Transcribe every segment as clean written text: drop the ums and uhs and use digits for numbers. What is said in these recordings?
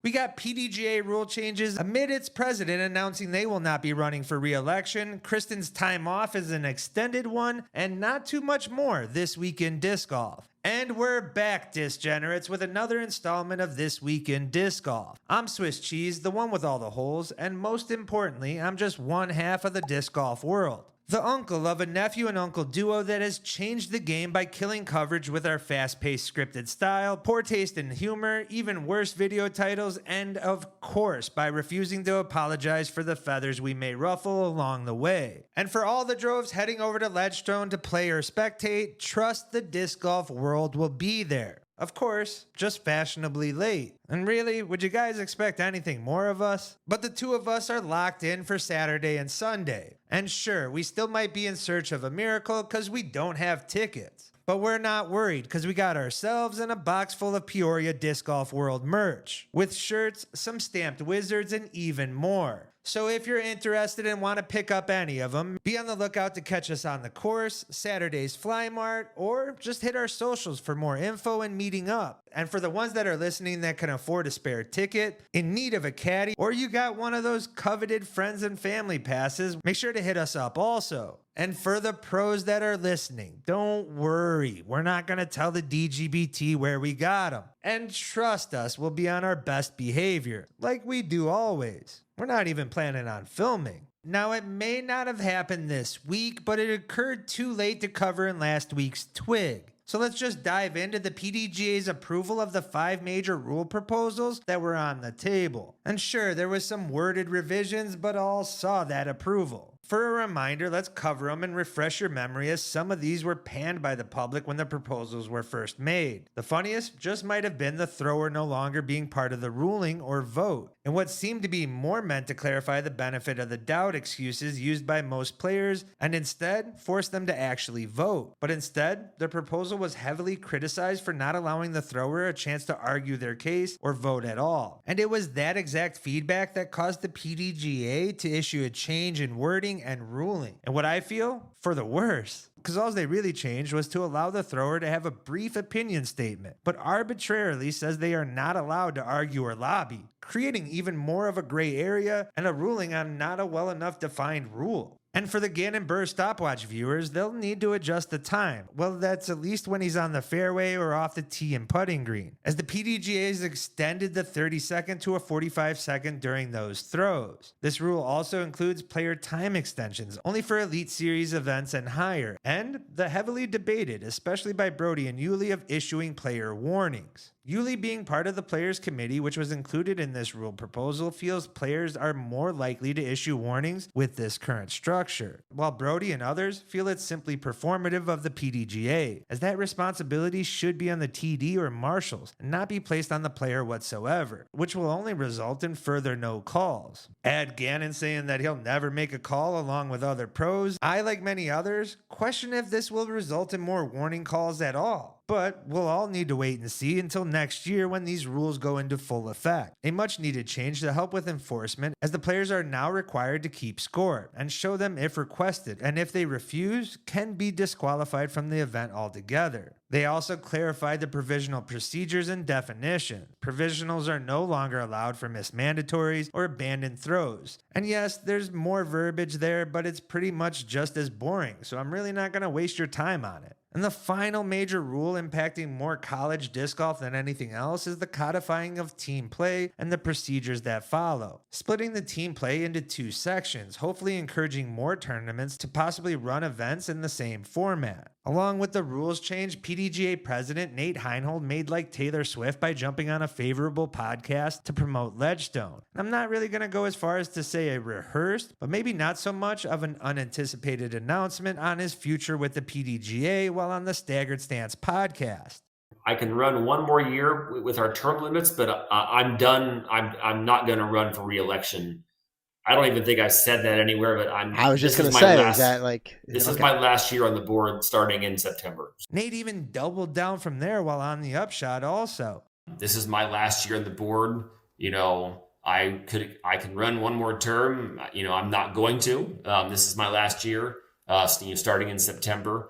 We got PDGA rule changes amid its president announcing they will not be running for re-election. Kristen's time off is an extended one, and not too much more this week in disc golf. And we're back, Disgenerates, with another installment of This Week in Disc Golf. I'm Swiss Cheese, the one with all the holes, and most importantly, I'm just one half of the disc golf world. The uncle of a nephew and uncle duo that has changed the game by killing coverage with our fast-paced scripted style, poor taste in humor, even worse video titles, and of course, by refusing to apologize for the feathers we may ruffle along the way. And for all the droves heading over to Ledgestone to play or spectate, trust the disc golf world will be there. Of course, just fashionably late. And really, would you guys expect anything more of us? But the two of us are locked in for Saturday and Sunday. And sure, we still might be in search of a miracle because we don't have tickets. But we're not worried because we got ourselves in a box full of Peoria Disc Golf World merch. With shirts, some stamped wizards, and even more. So if you're interested and want to pick up any of them, be on the lookout to catch us on the course, Saturday's Fly Mart, or just hit our socials for more info and meeting up. And for the ones that are listening that can afford a spare ticket, in need of a caddy, or you got one of those coveted friends and family passes, make sure to hit us up also. And for the pros that are listening, don't worry. We're not going to tell the dgbt where we got them. And trust us, we'll be on our best behavior, like we do always. We're not even planning on filming. Now, it may not have happened this week, but it occurred too late to cover in last week's Twig. So let's just dive into the PDGA's approval of the 5 major rule proposals that were on the table. And sure, there was some worded revisions, but all saw that approval. For a reminder, let's cover them and refresh your memory, as some of these were panned by the public when the proposals were first made. The funniest just might have been the thrower no longer being part of the ruling or vote, and what seemed to be more meant to clarify the benefit of the doubt excuses used by most players and instead force them to actually vote. But instead, the proposal was heavily criticized for not allowing the thrower a chance to argue their case or vote at all. And it was that exact feedback that caused the PDGA to issue a change in wording and ruling. And what I feel? For the worse. Because all they really changed was to allow the thrower to have a brief opinion statement, but arbitrarily says they are not allowed to argue or lobby, creating even more of a gray area and a ruling on not a well enough defined rule. And for the Gannon Burr stopwatch viewers, they'll need to adjust the time. Well, that's at least when he's on the fairway or off the tee and putting green, as the PDGA has extended the 30-second to a 45-second during those throws. This rule also includes player time extensions, only for Elite Series events and higher, and the heavily debated, especially by Brody and Yuli, of issuing player warnings. Yuli, being part of the Players Committee, which was included in this rule proposal, feels players are more likely to issue warnings with this current structure, while Brody and others feel it's simply performative of the PDGA, as that responsibility should be on the TD or marshals and not be placed on the player whatsoever, which will only result in further no calls. Add Gannon saying that he'll never make a call along with other pros. I, like many others, question if this will result in more warning calls at all. But we'll all need to wait and see until next year when these rules go into full effect. A much needed change to help with enforcement, as the players are now required to keep score and show them if requested, and if they refuse, can be disqualified from the event altogether. They also clarified the provisional procedures and definition. Provisionals are no longer allowed for missed mandatories or abandoned throws. And yes, there's more verbiage there, but it's pretty much just as boring, so I'm really not going to waste your time on it. And the final major rule impacting more college disc golf than anything else is the codifying of team play and the procedures that follow. Splitting the team play into 2 sections, hopefully encouraging more tournaments to possibly run events in the same format. Along with the rules change, PDGA President Nate Heinhold made like Taylor Swift by jumping on a favorable podcast to promote Ledgestone. I'm not really going to go as far as to say a rehearsed, but maybe not so much of an unanticipated announcement on his future with the PDGA while on the Staggered Stance podcast. I can run one more year with our term limits, but I'm done. I'm not going to run for re-election. I don't even think I said that anywhere, but I was just going to say, is that like... This is my last year on the board starting in September. Nate even doubled down from there while on the upshot also. This is my last year on the board. You know, I can run one more term. You know, I'm not going to. This is my last year, starting in September.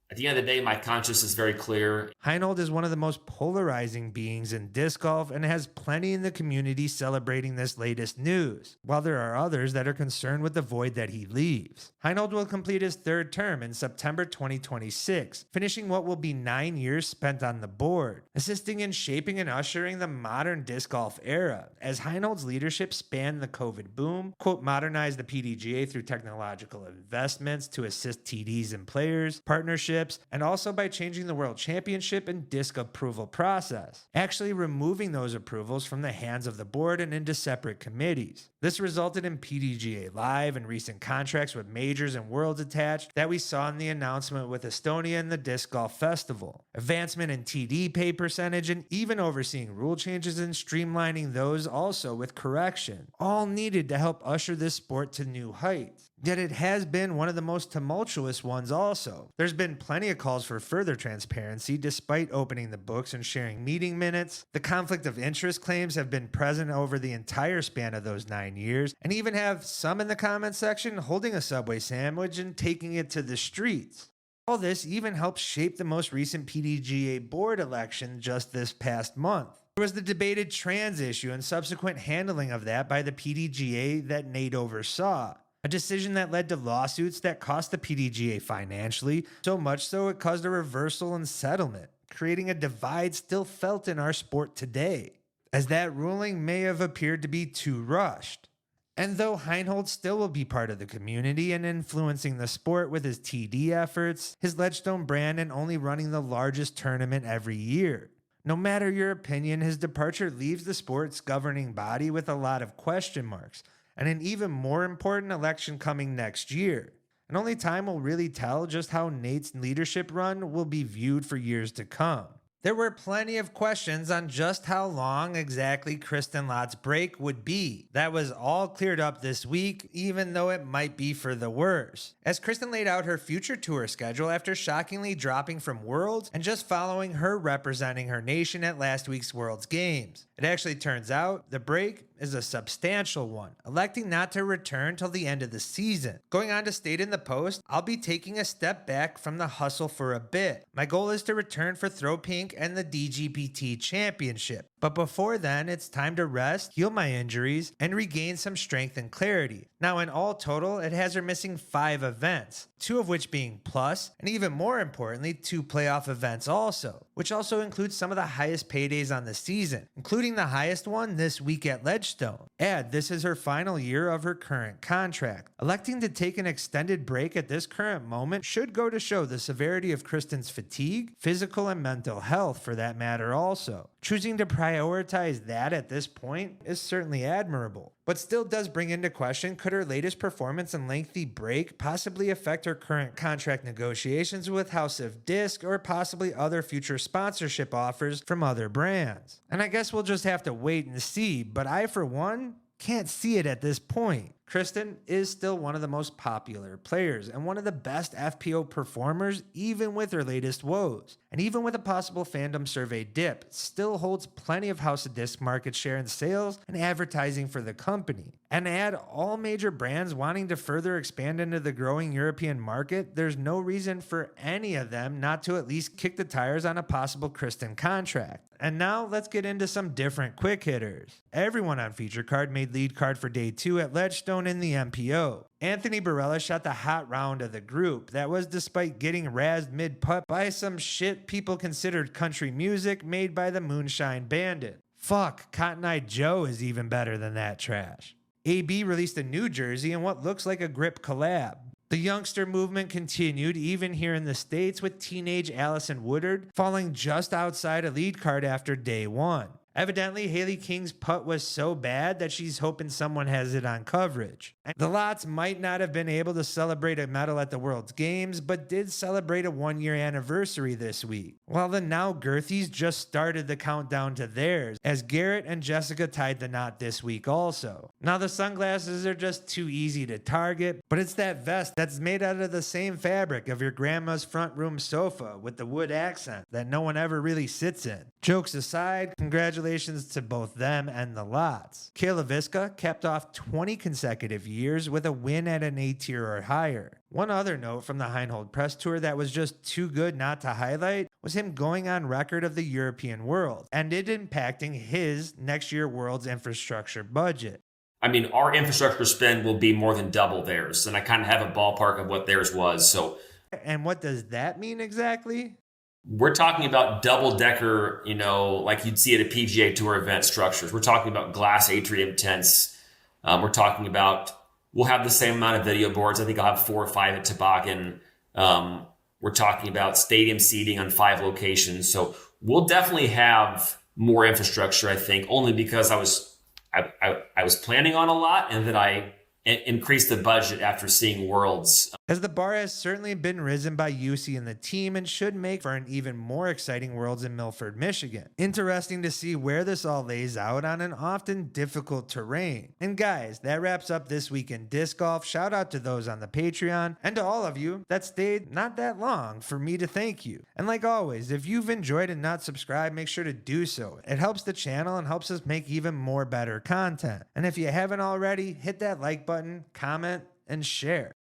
At the end of the day, my conscience is very clear. Heinold is one of the most polarizing beings in disc golf and has plenty in the community celebrating this latest news, while there are others that are concerned with the void that he leaves. Heinold will complete his third term in September 2026, finishing what will be 9 years spent on the board, assisting in shaping and ushering the modern disc golf era, as Heinold's leadership spanned the COVID boom, modernized the PDGA through technological investments to assist TDs and players, partnerships, and also by changing the World Championship and disc approval process, actually removing those approvals from the hands of the board and into separate committees. This resulted in PDGA Live and recent contracts with majors and worlds attached that we saw in the announcement with Estonia and the Disc Golf Festival, advancement in TD pay percentage, and even overseeing rule changes and streamlining those also with correction, all needed to help usher this sport to new heights. Yet it has been one of the most tumultuous ones also. There's been plenty of calls for further transparency despite opening the books and sharing meeting minutes. The conflict of interest claims have been present over the entire span of those 9 years, and even have some in the comments section holding a Subway sandwich and taking it to the streets. All this even helped shape the most recent PDGA board election just this past month. There was the debated trans issue and subsequent handling of that by the PDGA that Nate oversaw. A decision that led to lawsuits that cost the PDGA financially, so much so it caused a reversal and settlement, creating a divide still felt in our sport today, as that ruling may have appeared to be too rushed. And though Heinhold still will be part of the community and influencing the sport with his TD efforts, his Ledgestone brand, and only running the largest tournament every year. No matter your opinion, his departure leaves the sport's governing body with a lot of question marks, and an even more important election coming next year. And only time will really tell just how Nate's leadership run will be viewed for years to come. There were plenty of questions on just how long exactly Kristin Latt's break would be. That was all cleared up this week, even though it might be for the worse, as Kristin laid out her future tour schedule after shockingly dropping from Worlds and just following her representing her nation at last week's Worlds Games. It actually turns out the break is a substantial one, electing not to return till the end of the season. Going on to state in the post, "I'll be taking a step back from the hustle for a bit. My goal is to return for Throw Pink and the DGPT Championship. But before then, it's time to rest, heal my injuries, and regain some strength and clarity." Now, in all total, it has her missing 5 events, 2 of which being plus, and even more importantly, 2 playoff events also, which also includes some of the highest paydays on the season, including the highest one this week at Ledgestone. Add, this is her final year of her current contract. Electing to take an extended break at this current moment should go to show the severity of Kristin's fatigue, physical and mental health for that matter also. Choosing to prioritize that at this point is certainly admirable, but still does bring into question, could her latest performance and lengthy break possibly affect her current contract negotiations with House of Disc or possibly other future sponsorship offers from other brands? And I guess we'll just have to wait and see, but I, for one, can't see it at this point. Kristin is still one of the most popular players and one of the best FPO performers, even with her latest woes. And even with a possible fandom survey dip, still holds plenty of House of Disc market share in sales and advertising for the company. And add all major brands wanting to further expand into the growing European market, there's no reason for any of them not to at least kick the tires on a possible Kristin contract. And now let's get into some different quick hitters. Everyone on Feature Card made lead card for day 2 at Ledgestone in the MPO. Anthony Barella shot the hot round of the group. That was despite getting razzed mid-putt by some shit people considered country music made by the Moonshine Bandit. Fuck, Cotton Eye Joe is even better than that trash. AB released a new jersey and what looks like a grip collab. The youngster movement continued even here in the States, with teenage Allison Woodard falling just outside a lead card after day 1. Evidently, Haley King's putt was so bad that she's hoping someone has it on coverage. The Lotts might not have been able to celebrate a medal at the World's Games, but did celebrate a 1-year anniversary this week, while the now Girthies just started the countdown to theirs, as Garrett and Jessica tied the knot this week also. Now the sunglasses are just too easy to target, but it's that vest that's made out of the same fabric of your grandma's front room sofa with the wood accent that no one ever really sits in. Jokes aside, congratulations to both them and the Latts. Kayla Viska capped off 20 consecutive years with a win at an A-tier or higher. One other note from the Heinhold Press Tour that was just too good not to highlight was him going on record of the European World and it impacting his next year World's infrastructure budget. I mean, our infrastructure spend will be more than double theirs, and I kind of have a ballpark of what theirs was. So, and what does that mean exactly? We're talking about double-decker, like you'd see at a PGA Tour event structures. We're talking about glass atrium tents. We're talking about, we'll have the same amount of video boards. I think I'll have 4 or 5 at Toboggan. We're talking about stadium seating on 5 locations. So we'll definitely have more infrastructure, I think, only because I was planning on a lot and that I increased the budget after seeing Worlds. As the bar has certainly been risen by UC and the team and should make for an even more exciting Worlds in Milford, Michigan. Interesting to see where this all lays out on an often difficult terrain. And guys, that wraps up this week in disc golf. Shout out to those on the Patreon and to all of you that stayed not that long for me to thank you. And like always, if you've enjoyed and not subscribed, make sure to do so. It helps the channel and helps us make even more better content. And if you haven't already, hit that like button, comment, and share.